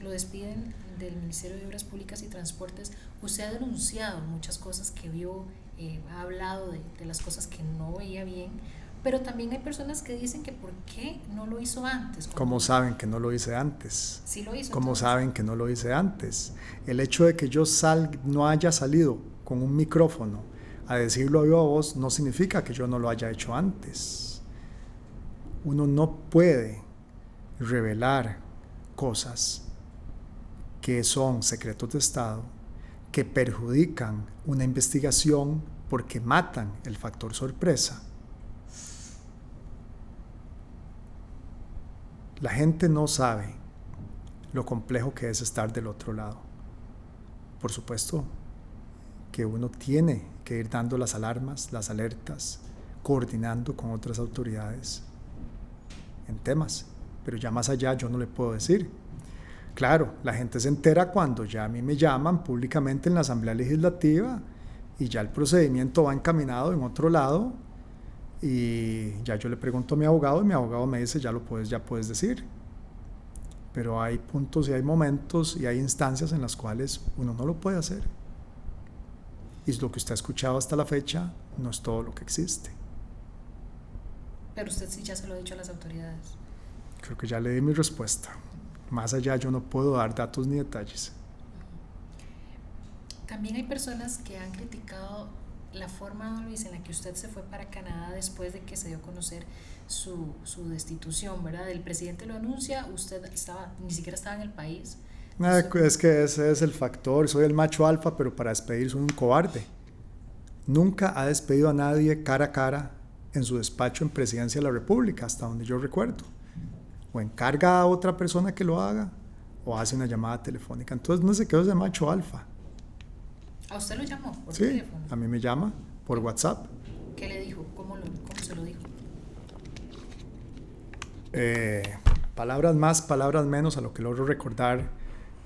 lo despiden del Ministerio de Obras Públicas y Transportes, usted ha denunciado muchas cosas que vio, ha hablado de las cosas que no veía bien, pero también hay personas que dicen que ¿por qué no lo hizo antes? ¿Cómo saben que no lo hice antes? Sí lo hizo. ¿Cómo saben que no lo hice antes? El hecho de que yo no haya salido con un micrófono a decirlo a viva voz no significa que yo no lo haya hecho antes. Uno no puede revelar cosas que son secretos de Estado, que perjudican una investigación porque matan el factor sorpresa. La gente no sabe lo complejo que es estar del otro lado. Por supuesto que uno tiene que ir dando las alarmas, las alertas, coordinando con otras autoridades en temas, pero ya más allá yo no le puedo decir. Claro, la gente se entera cuando ya a mí me llaman públicamente en la Asamblea Legislativa y ya el procedimiento va encaminado en otro lado y ya yo le pregunto a mi abogado y mi abogado me dice ya puedes decir. Pero hay puntos y hay momentos y hay instancias en las cuales uno no lo puede hacer. Y lo que usted ha escuchado hasta la fecha no es todo lo que existe. Pero usted sí ya se lo ha dicho a las autoridades. Creo que ya le di mi respuesta. Más allá yo no puedo dar datos ni detalles. También hay personas que han criticado la forma, don Luis, en la que usted se fue para Canadá después de que se dio a conocer su destitución, ¿verdad? El presidente lo anuncia, usted ni siquiera estaba en el país, Es que ese es el factor. Soy el macho alfa, pero para despedir soy un cobarde. Nunca ha despedido a nadie cara a cara en su despacho en Presidencia de la República, hasta donde yo recuerdo. O encarga a otra persona que lo haga, o hace una llamada telefónica. Entonces no sé qué es de macho alfa. ¿A usted lo llamó por Sí, teléfono? a mí me llama por WhatsApp. ¿Qué le dijo? ¿Cómo se lo dijo? Palabras más, palabras menos, a lo que logro recordar.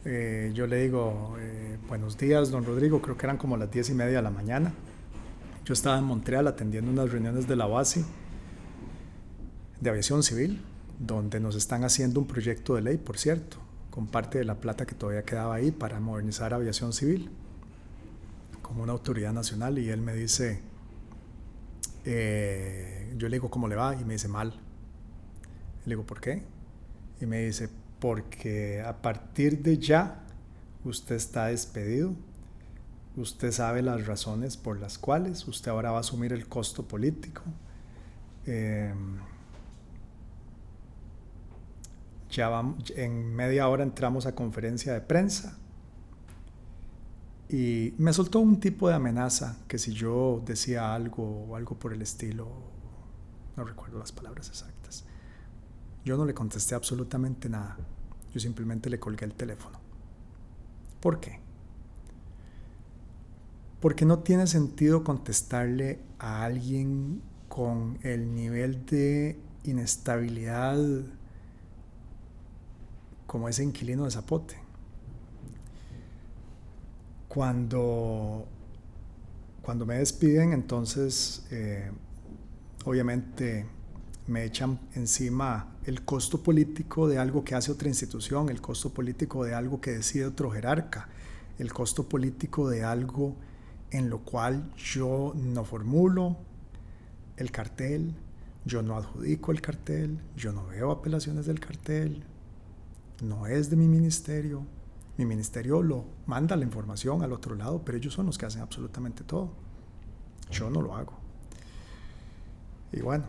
Yo le digo, buenos días, don Rodrigo, creo que eran como las 10:30 de la mañana. Yo estaba en Montreal atendiendo unas reuniones de la base de aviación civil, donde nos están haciendo un proyecto de ley, por cierto, con parte de la plata que todavía quedaba ahí para modernizar aviación civil, como una autoridad nacional. Y él me dice, yo le digo, ¿cómo le va? Y me dice, mal. Le digo, ¿por qué? Y me dice, porque a partir de ya usted está despedido. Usted sabe las razones por las cuales usted ahora va a asumir el costo político. Ya vamos, en media hora entramos a conferencia de prensa y me soltó un tipo de amenaza que si yo decía algo o algo por el estilo, no recuerdo las palabras exactas. Yo no le contesté absolutamente nada. Yo simplemente le colgué el teléfono. ¿Por qué? Porque no tiene sentido contestarle a alguien con el nivel de inestabilidad como ese inquilino de Zapote. Cuando me despiden, entonces obviamente me echan encima el costo político de algo que hace otra institución, el costo político de algo que decide otro jerarca, el costo político de algo en lo cual yo no formulo el cartel, yo no adjudico el cartel, yo no veo apelaciones del cartel, no es de mi ministerio lo manda la información al otro lado, pero ellos son los que hacen absolutamente todo, yo no lo hago. Y bueno,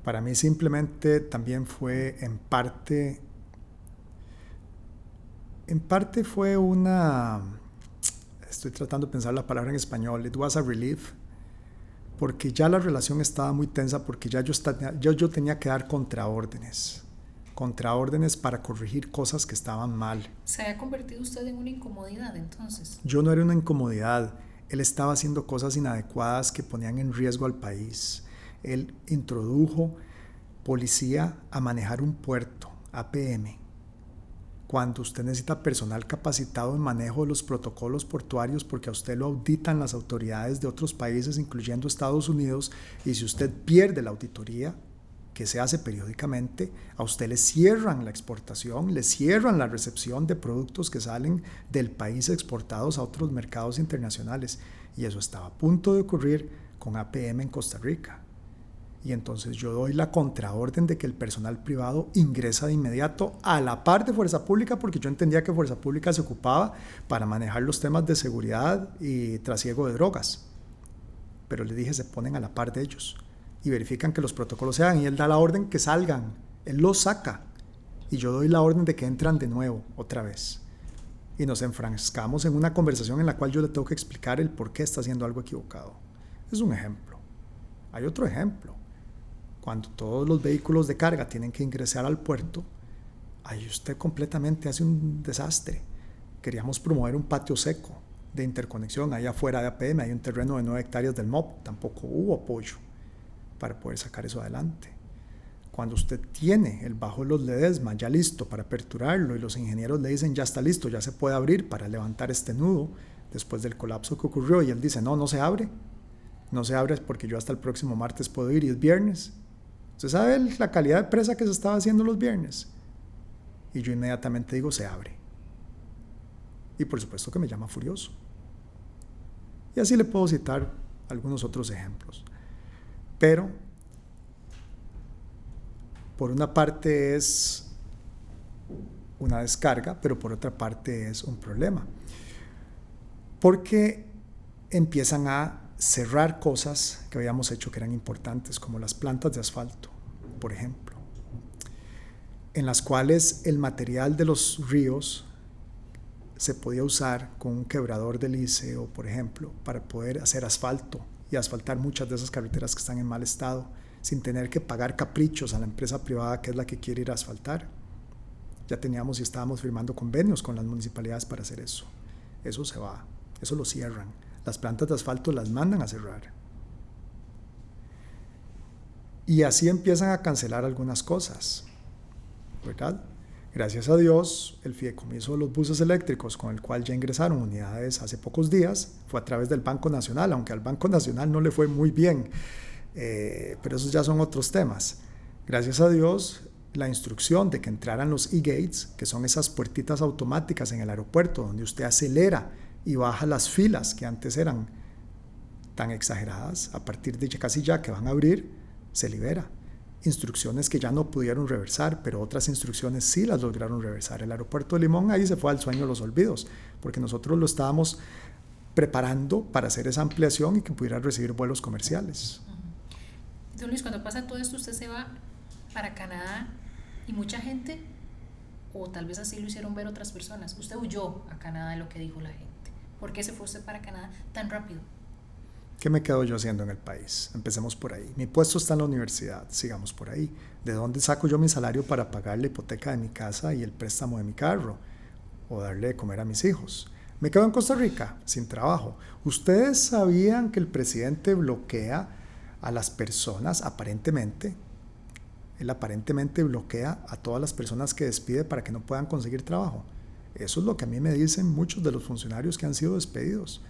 para mí simplemente también fue en parte fue estoy tratando de pensar la palabra en español, it was a relief, porque ya la relación estaba muy tensa, porque ya yo tenía que dar contraórdenes para corregir cosas que estaban mal. ¿Se había convertido usted en una incomodidad entonces? Yo no era una incomodidad, él estaba haciendo cosas inadecuadas que ponían en riesgo al país. Él introdujo policía a manejar un puerto, APM, cuando usted necesita personal capacitado en manejo de los protocolos portuarios, porque a usted lo auditan las autoridades de otros países, incluyendo Estados Unidos, y si usted pierde la auditoría, que se hace periódicamente, a usted le cierran la exportación, le cierran la recepción de productos que salen del país exportados a otros mercados internacionales. Y eso estaba a punto de ocurrir con APM en Costa Rica. Y entonces yo doy la contraorden de que el personal privado ingresa de inmediato a la par de Fuerza Pública, porque yo entendía que Fuerza Pública se ocupaba para manejar los temas de seguridad y trasiego de drogas. Pero les dije, se ponen a la par de ellos y verifican que los protocolos se hagan, y él da la orden que salgan, él los saca y yo doy la orden de que entran de nuevo otra vez. Y nos enfrascamos en una conversación en la cual yo le tengo que explicar el por qué está haciendo algo equivocado. Es un ejemplo. Hay otro ejemplo. Cuando todos los vehículos de carga tienen que ingresar al puerto, ahí usted completamente hace un desastre. Queríamos promover un patio seco de interconexión ahí afuera de APM, hay un terreno de 9 hectáreas del MOP, tampoco hubo apoyo para poder sacar eso adelante. Cuando usted tiene el bajo de los Ledesma ya listo para aperturarlo y los ingenieros le dicen ya está listo, ya se puede abrir para levantar este nudo después del colapso que ocurrió, y él dice no se abre porque yo hasta el próximo martes puedo ir y es viernes. ¿Usted sabe la calidad de presa que se estaba haciendo los viernes? Y yo inmediatamente digo, se abre. Y por supuesto que me llama furioso. Y así le puedo citar algunos otros ejemplos. Pero, por una parte es una descarga, pero por otra parte es un problema. Porque empiezan a cerrar cosas que habíamos hecho que eran importantes, como las plantas de asfalto, por ejemplo. en las cuales el material de los ríos se podía usar con un quebrador de liceo, por ejemplo, para poder hacer asfalto y asfaltar muchas de esas carreteras que están en mal estado, sin tener que pagar caprichos a la empresa privada que es la que quiere ir a asfaltar. Ya teníamos y estábamos firmando convenios con las municipalidades para hacer eso. Eso se va, eso lo cierran. Las plantas de asfalto las mandan a cerrar. Y así empiezan a cancelar algunas cosas, ¿verdad? Gracias a Dios, el fideicomiso de los buses eléctricos, con el cual ya ingresaron unidades hace pocos días, fue a través del Banco Nacional, aunque al Banco Nacional no le fue muy bien, pero esos ya son otros temas. Gracias a Dios, la instrucción de que entraran los e-gates, que son esas puertitas automáticas en el aeropuerto, donde usted acelera y baja las filas que antes eran tan exageradas, a partir de casi ya que van a abrir, se libera. Instrucciones que ya no pudieron reversar, pero otras instrucciones sí las lograron reversar. El aeropuerto de Limón ahí se fue al sueño de los olvidos, porque nosotros lo estábamos preparando para hacer esa ampliación y que pudiera recibir vuelos comerciales. Don Luis, cuando pasa todo esto, usted se va para Canadá y mucha gente, o tal vez así lo hicieron ver otras personas, usted huyó a Canadá de lo que dijo la gente. ¿Por qué se fue usted para Canadá tan rápido? ¿Qué me quedo yo haciendo en el país? Empecemos por ahí. Mi puesto está en la universidad, sigamos por ahí. ¿De dónde saco yo mi salario para pagar la hipoteca de mi casa y el préstamo de mi carro? O darle de comer a mis hijos. Me quedo en Costa Rica, sin trabajo. ¿Ustedes sabían que el presidente bloquea a las personas, aparentemente? Él aparentemente bloquea a todas las personas que despide para que no puedan conseguir trabajo. Eso es lo que a mí me dicen muchos de los funcionarios que han sido despedidos,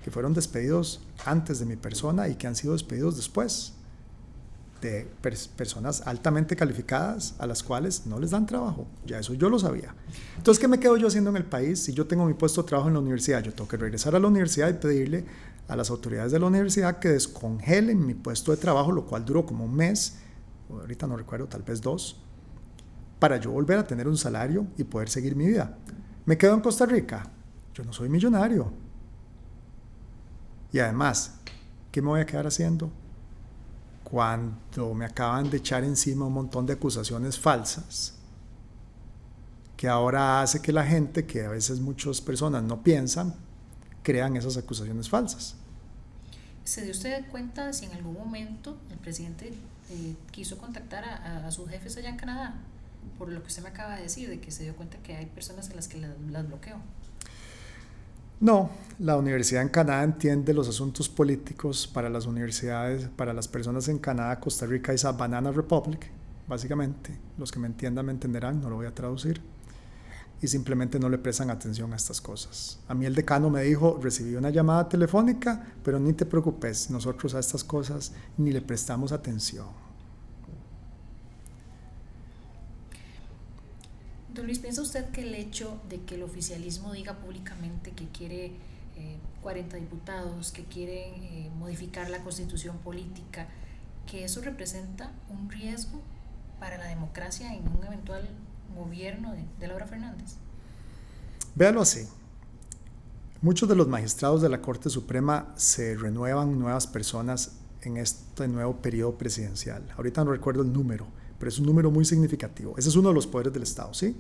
que fueron despedidos antes de mi persona y que han sido despedidos después, de personas altamente calificadas a las cuales no les dan trabajo. Ya eso yo lo sabía. Entonces, ¿qué me quedo yo haciendo en el país? Si yo tengo mi puesto de trabajo en la universidad, yo tengo que regresar a la universidad y pedirle a las autoridades de la universidad que descongelen mi puesto de trabajo, lo cual duró como un mes, ahorita no recuerdo, tal vez 2, para yo volver a tener un salario y poder seguir mi vida. ¿Me quedo en Costa Rica? Yo no soy millonario. Y además, ¿qué me voy a quedar haciendo cuando me acaban de echar encima un montón de acusaciones falsas, que ahora hace que la gente, que a veces muchas personas no piensan, crean esas acusaciones falsas? ¿Se dio usted cuenta de si en algún momento el presidente quiso contactar a sus jefes allá en Canadá? Por lo que usted me acaba de decir, de que se dio cuenta que hay personas a las que las bloqueó. No, la universidad en Canadá entiende los asuntos políticos. Para las universidades, para las personas en Canadá, Costa Rica es a banana republic, básicamente. Los que me entiendan me entenderán, no lo voy a traducir. Y simplemente no le prestan atención a estas cosas. A mí el decano me dijo, recibí una llamada telefónica, pero ni te preocupes, nosotros a estas cosas ni le prestamos atención. Don Luis, ¿piensa usted que el hecho de que el oficialismo diga públicamente que quiere 40 diputados, que quieren modificar la constitución política, que eso representa un riesgo para la democracia en un eventual gobierno de Laura Fernández? Véalo así. Muchos de los magistrados de la Corte Suprema se renuevan nuevas personas en este nuevo periodo presidencial. Ahorita no recuerdo el número, pero es un número muy significativo. Ese es uno de los poderes del Estado, ¿sí?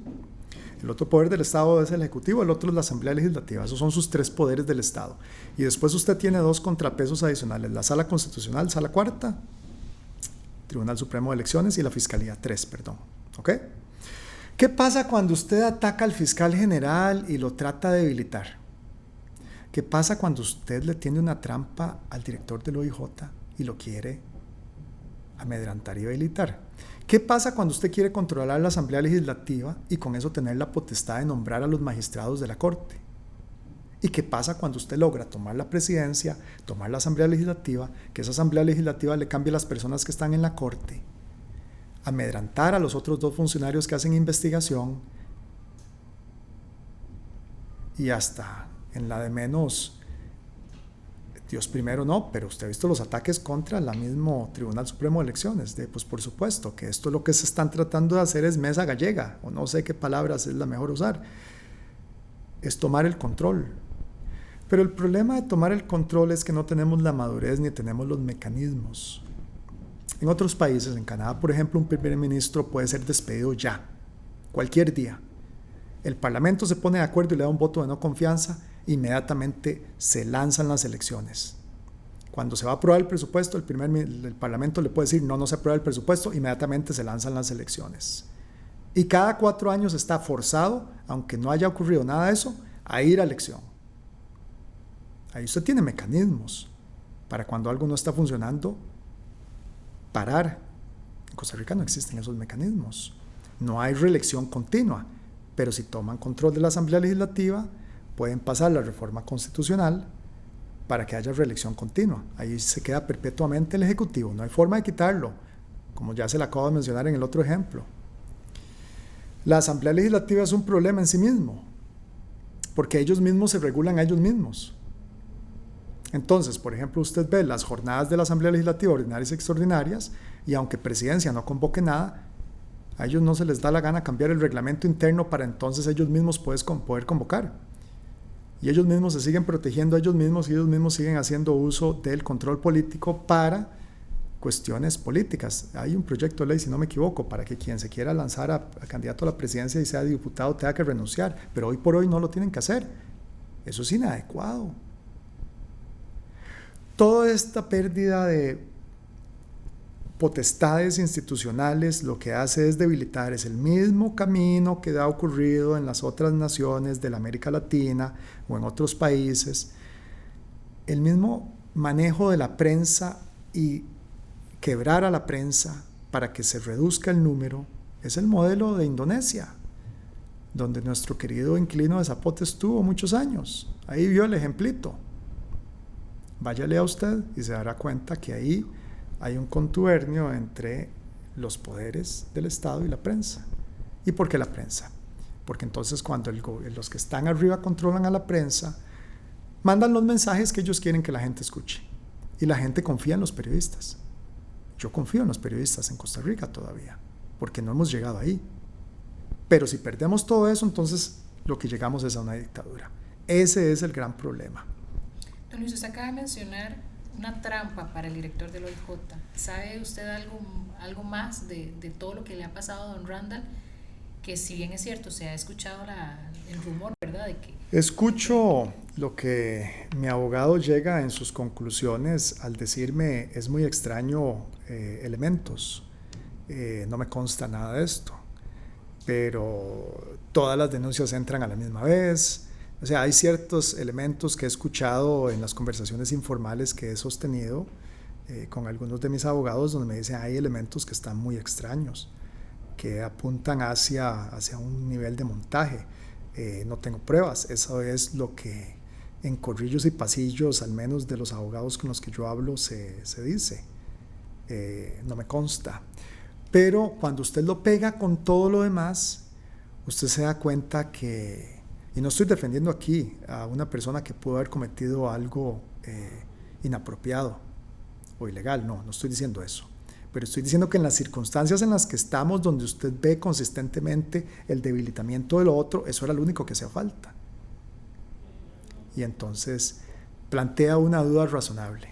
El otro poder del Estado es el Ejecutivo, el otro es la Asamblea Legislativa. Esos son sus 3 poderes del Estado. Y después usted tiene 2 contrapesos adicionales, la Sala Constitucional, Sala Cuarta, Tribunal Supremo de Elecciones y la Fiscalía 3, perdón. ¿Ok? ¿Qué pasa cuando usted ataca al fiscal general y lo trata de debilitar? ¿Qué pasa cuando usted le tiende una trampa al director del OIJ y lo quiere amedrentar y debilitar? ¿Qué pasa cuando usted quiere controlar la Asamblea Legislativa y con eso tener la potestad de nombrar a los magistrados de la Corte? ¿Y qué pasa cuando usted logra tomar la presidencia, tomar la Asamblea Legislativa, que esa Asamblea Legislativa le cambie las personas que están en la Corte, amedrentar a los otros 2 funcionarios que hacen investigación y hasta en la de menos, Dios primero no, pero usted ha visto los ataques contra el mismo Tribunal Supremo de Elecciones, pues por supuesto que esto lo que se están tratando de hacer es mesa gallega, o no sé qué palabras es la mejor usar, es tomar el control. Pero el problema de tomar el control es que no tenemos la madurez ni tenemos los mecanismos. En otros países, en Canadá, por ejemplo, un primer ministro puede ser despedido ya, cualquier día. El Parlamento se pone de acuerdo y le da un voto de no confianza, inmediatamente se lanzan las elecciones. Cuando se va a aprobar el presupuesto, el Parlamento le puede decir no se aprueba el presupuesto, inmediatamente se lanzan las elecciones. Y cada 4 años está forzado, aunque no haya ocurrido nada de eso, a ir a elección. Ahí usted tiene mecanismos para cuando algo no está funcionando, parar. En Costa Rica no existen esos mecanismos. No hay reelección continua, pero si toman control de la Asamblea Legislativa, pueden pasar la reforma constitucional para que haya reelección continua. Ahí se queda perpetuamente el Ejecutivo, no hay forma de quitarlo, como ya se le acabo de mencionar en el otro ejemplo. La Asamblea Legislativa es un problema en sí mismo, porque ellos mismos se regulan a ellos mismos. Entonces, por ejemplo, usted ve las jornadas de la Asamblea Legislativa ordinarias y extraordinarias, y aunque Presidencia no convoque nada, a ellos no se les da la gana cambiar el reglamento interno para entonces ellos mismos poder convocar. Y ellos mismos se siguen protegiendo a ellos mismos y ellos mismos siguen haciendo uso del control político para cuestiones políticas. Hay un proyecto de ley, si no me equivoco, para que quien se quiera lanzar a candidato a la presidencia y sea diputado tenga que renunciar, pero hoy por hoy no lo tienen que hacer. Eso es inadecuado. Toda esta pérdida de potestades institucionales lo que hace es debilitar, es el mismo camino que ha ocurrido en las otras naciones de la América Latina o en otros países, el mismo manejo de la prensa y quebrar a la prensa para que se reduzca el número, es el modelo de Indonesia, donde nuestro querido inquilino de Zapote estuvo muchos años. Ahí vio el ejemplito. Váyale a usted y se dará cuenta que ahí hay un contubernio entre los poderes del Estado y la prensa. ¿Y por qué la prensa? Porque entonces cuando los que están arriba controlan a la prensa, mandan los mensajes que ellos quieren que la gente escuche. Y la gente confía en los periodistas. Yo confío en los periodistas en Costa Rica todavía, porque no hemos llegado ahí. Pero si perdemos todo eso, entonces lo que llegamos es a una dictadura. Ese es el gran problema. Don Luis, usted acaba de mencionar una trampa para el director del OIJ. ¿Sabe usted algo más de todo lo que le ha pasado a don Randall? Que si bien es cierto, se ha escuchado el rumor, ¿verdad? De que... Escucho lo que mi abogado llega en sus conclusiones al decirme es muy extraño elementos. No me consta nada de esto, pero todas las denuncias entran a la misma vez. O sea, hay ciertos elementos que he escuchado en las conversaciones informales que he sostenido con algunos de mis abogados donde me dicen hay elementos que están muy extraños, que apuntan hacia un nivel de montaje. No tengo pruebas, eso es lo que en corrillos y pasillos, al menos de los abogados con los que yo hablo, se dice. No me consta. Pero cuando usted lo pega con todo lo demás, usted se da cuenta que... Y no estoy defendiendo aquí a una persona que pudo haber cometido algo inapropiado o ilegal, no estoy diciendo eso. Pero estoy diciendo que en las circunstancias en las que estamos, donde usted ve consistentemente el debilitamiento de lo otro, eso era lo único que hacía falta. Y entonces plantea una duda razonable.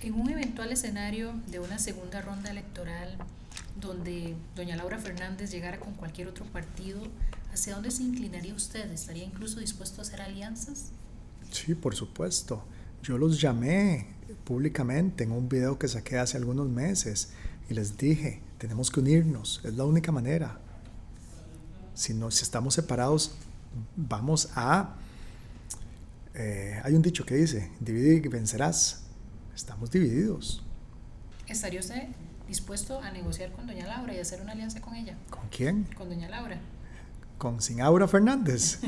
En un eventual escenario de una segunda ronda electoral, donde doña Laura Fernández llegara con cualquier otro partido, ¿hacia dónde se inclinaría usted? ¿Estaría incluso dispuesto a hacer alianzas? Sí, por supuesto. Yo los llamé públicamente en un video que saqué hace algunos meses y les dije, tenemos que unirnos, es la única manera. Si estamos separados, vamos a... hay un dicho que dice, divide y vencerás. Estamos divididos. ¿Estaría usted dispuesto a negociar con doña Laura y hacer una alianza con ella? ¿Con quién? Con doña Laura. Sin Aura Fernández.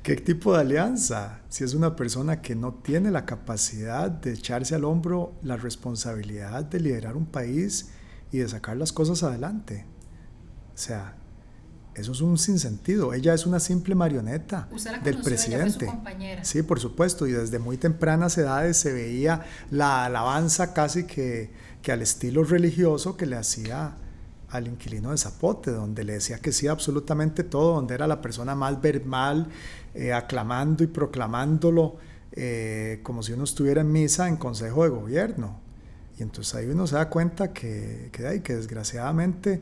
¿Qué tipo de alianza? Si es una persona que no tiene la capacidad de echarse al hombro la responsabilidad de liderar un país y de sacar las cosas adelante. O sea, eso es un sinsentido. Ella es una simple marioneta del presidente. Ella fue su compañera. Sí, por supuesto, y desde muy tempranas edades se veía la alabanza casi que al estilo religioso que le hacía al inquilino de Zapote, donde le decía que sí absolutamente todo, donde era la persona más verbal, aclamando y proclamándolo como si uno estuviera en misa en consejo de gobierno. Y Y entonces ahí uno se da cuenta que desgraciadamente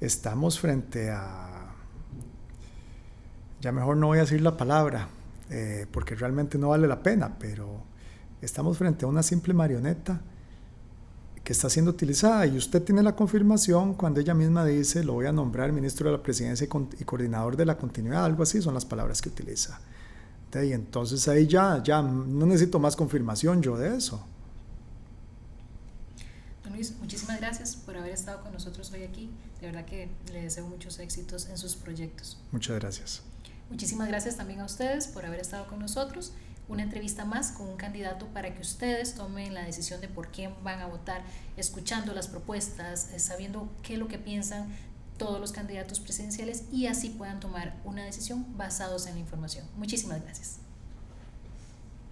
estamos frente a, ya mejor no voy a decir la palabra, porque realmente no vale la pena, pero estamos frente a una simple marioneta que está siendo utilizada, y usted tiene la confirmación cuando ella misma dice: lo voy a nombrar ministro de la Presidencia y coordinador de la continuidad, algo así son las palabras que utiliza. Y entonces ahí ya no necesito más confirmación yo de eso. Don Luis, muchísimas gracias por haber estado con nosotros hoy aquí. De verdad que le deseo muchos éxitos en sus proyectos. Muchas gracias. Muchísimas gracias también a ustedes por haber estado con nosotros. Una entrevista más con un candidato para que ustedes tomen la decisión de por quién van a votar, escuchando las propuestas, sabiendo qué es lo que piensan todos los candidatos presidenciales, y así puedan tomar una decisión basados en la información. Muchísimas gracias.